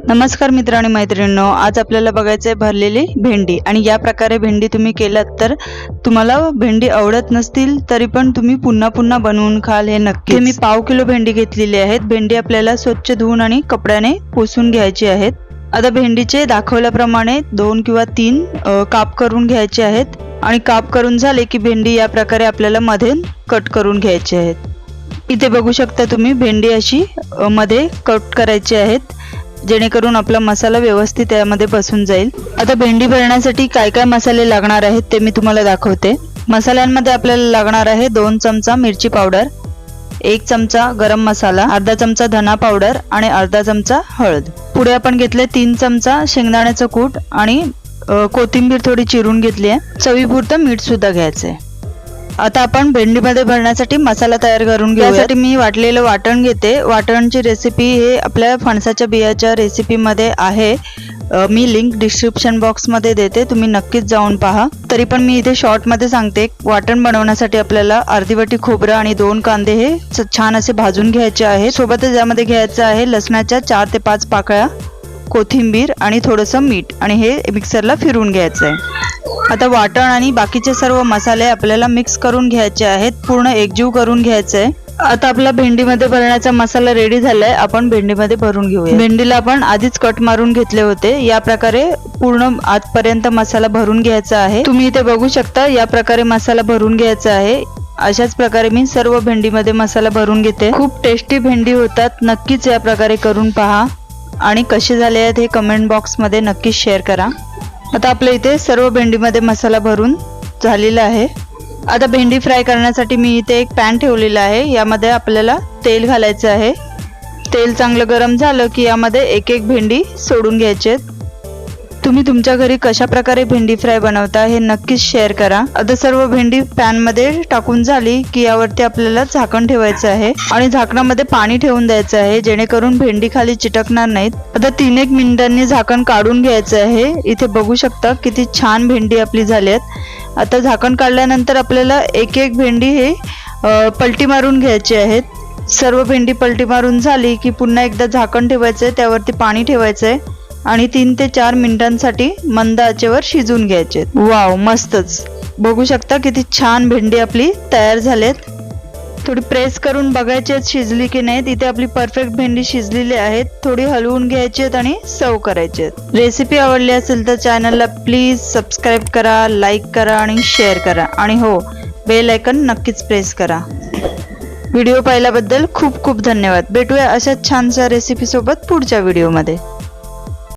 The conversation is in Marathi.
नमस्कार मित्र आणि मैत्रिणींनो, आज आपल्याला बघायचं आहे भरलेली भेंडी। आणि या प्रकारे भेंडी तुम्ही केलात तर तुम्हाला भेंडी आवडत नसतील तरी पण तुम्ही पुन्हा पुन्हा बनवून खाल हे नक्की। मी पाव किलो भेंडी घेतलेली आहेत। भेंडी आपल्याला स्वच्छ धुवून आणि कपड्याने पुसून घ्यायची आहेत। आता भेंडीचे दाखवल्याप्रमाणे 2 किंवा 3 काप करून घ्यायचे आहेत आणि काप करून झाले की भेंडी या प्रकारे आपल्याला मध्ये कट करून घ्यायची आहेत। इथे बघू शकता तुम्ही भेंडी अशी मध्ये कट करायची आहेत जेणेकरून आपला मसाला व्यवस्थित यामध्ये बसून जाईल। आता भेंडी भरण्यासाठी काय काय मसाले लागणार आहेत ते मी तुम्हाला दाखवते। मसाल्यांमध्ये आपल्याला लागणार आहे 2 चमचा मिरची पावडर, 1 चमचा गरम मसाला, अर्धा चमचा धना पावडर आणि अर्धा चमचा हळद। पुढे आपण घेतले 3 चमचा शेंगदाण्याचं कूट आणि कोथिंबीर थोडी चिरून घेतली आहे। चवीपुरतं मीठ सुद्धा घ्यायचं आहे। आता आपण भेंडीमध्ये भरण्यासाठी मसाला तयार करून घेऊ। यासाठी मी वाटलेलं वाटण घेते। वाटणची रेसिपी हे आपल्या फणसाच्या बियाच्या रेसिपीमध्ये आहे। मी लिंक डिस्क्रिप्शन बॉक्स मध्ये देते, तुम्ही नक्कीच जाऊन पहा। तरी पण मी इथे शॉर्ट मध्ये सांगते। वाटण बनवण्यासाठी आपल्याला अर्धी वाटी खोबरं आणि 2 कांदे हे छान असे भाजून घ्यायचे आहे। सोबतच यामध्ये घ्यायचं आहे लसणाच्या 4 ते 5 पाकळ्या, कोथिंबीर आणि थोडंसं मीठ आणि हे मिक्सरला फिरवून घ्यायचं आहे। आता वाटण आणि बाकीचे सर्व मसाले आपल्याला मिक्स करून घ्यायचे आहेत, पूर्ण एकजीव करून घ्यायचे आहे। आता आपला भेंडीमध्ये भरण्याचा मसाला रेडी झालाय। आपण भेंडीमध्ये भरून घेऊया। भेंडीला आपण आधीच कट मारून घेतले होते। या प्रकारे पूर्ण आतपर्यंत मसाला भरून घ्यायचा आहे। तुम्ही इथे बघू शकता या प्रकारे मसाला भरून घ्यायचा आहे। अशाच प्रकारे मी सर्व भेंडीमध्ये मसाला भरून घेते। खूप टेस्टी भेंडी होतात, नक्कीच या प्रकारे करून पहा आणि कसे झाले आहेत हे कमेंट बॉक्स मध्ये नक्की शेअर करा। आता आपल्या इथे सर्व भेंडीमध्ये मसाला भरून झालेला आहे। आता भेंडी फ्राय करण्यासाठी मी इथे एक पॅन ठेवलेला आहे। यामध्ये आपल्याला तेल घालायचं आहे। तेल चांगलं गरम झालं की यामध्ये एक एक भेंडी सोडून घ्यायची आहे। तुम्ही तुमच्या घरी कशा प्रकारे भेंडी फ्राय बनवता हे नक्कीच शेअर करा। आता सर्व भेंडी पॅन मध्ये टाकून झाली की यावरती आपल्याला झाकण ठेवायचं आहे आणि झाकणामध्ये पाणी ठेवून द्यायचं आहे जेणेकरून भेंडी खाली चिटकणार नाहीत। आता 3-1 मिनिटांनी झाकण काढून घ्यायचं आहे। इथे बघू शकता किती छान भेंडी आपली झाली आहेत। आता झाकण काढल्यानंतर आपल्याला एक एक भेंडी हे पलटी मारून घ्यायची आहेत। सर्व भेंडी पलटी मारून झाली की पुन्हा एकदा झाकण ठेवायचं, त्यावरती पाणी ठेवायचंय आणि 3 ते 4 मिनिटांसाठी मंद आचेवर शिजून घ्यायचे। वाव, मस्तच। बघू शकता किती छान भेंडी आपली तयार झालेत। थोडी प्रेस करून बघायचे शिजली की नाही। इथे आपली परफेक्ट भेंडी शिजलेली आहेत। थोडी हलवून घ्यायची आणि सर्व करायचे। रेसिपी आवडली असेल तर चॅनलला प्लीज सबस्क्राईब करा, लाईक करा आणि शेअर करा आणि हो, बेल आयकॉन नक्कीच प्रेस करा। व्हिडिओ पाहिल्याबद्दल खूप खूप धन्यवाद। भेटूया अशाच छानशा रेसिपी सोबत पुढच्या व्हिडिओमध्ये।